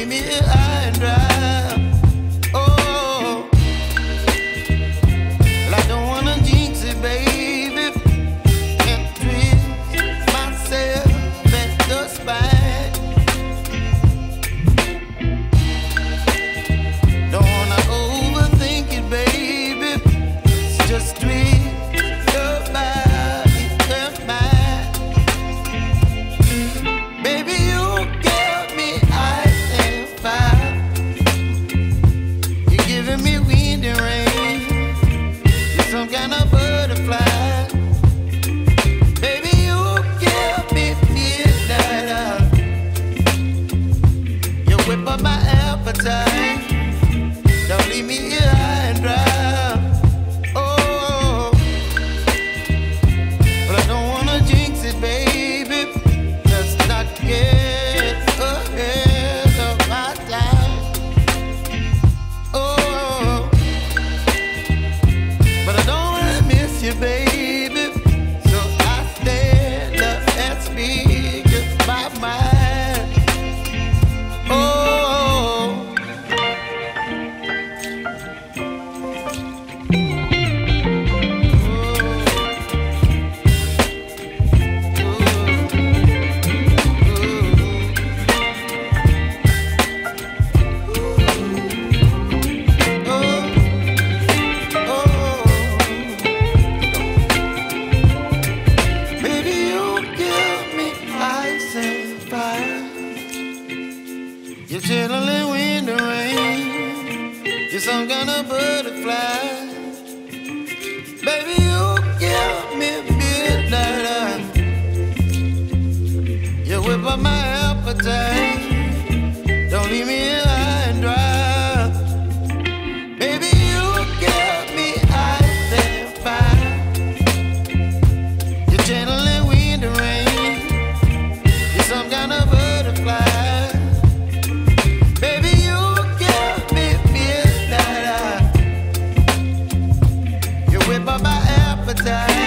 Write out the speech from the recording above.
leave me high and dry. Oh, well, I don't wanna jinx it, baby, and twist myself at the spine. Don't wanna overthink it, baby. It's just twist your body and mine. Baby, you give me ice and fire. You're giving me wind and rain. You're some kind of butterfly. Baby, you give me midnight. You whip up my appetite. Don't leave me here high and dry. Oh, but I don't wanna jinx it, baby. Let's not get ahead of my time. Oh, but I don't wanna miss you, baby. So I stand up and speak my mind. Oh. Baby, you give me ice and fire. You're chilling wind and rain. You're some kind of butterfly. Baby, you give me midnight. You whip up my appetite. Don't leave me here high and dry. Baby, you give me ice and fire. You're channeling wind and rain. You're some kind of butterfly. Baby, you give me midnight. You whip up my appetite.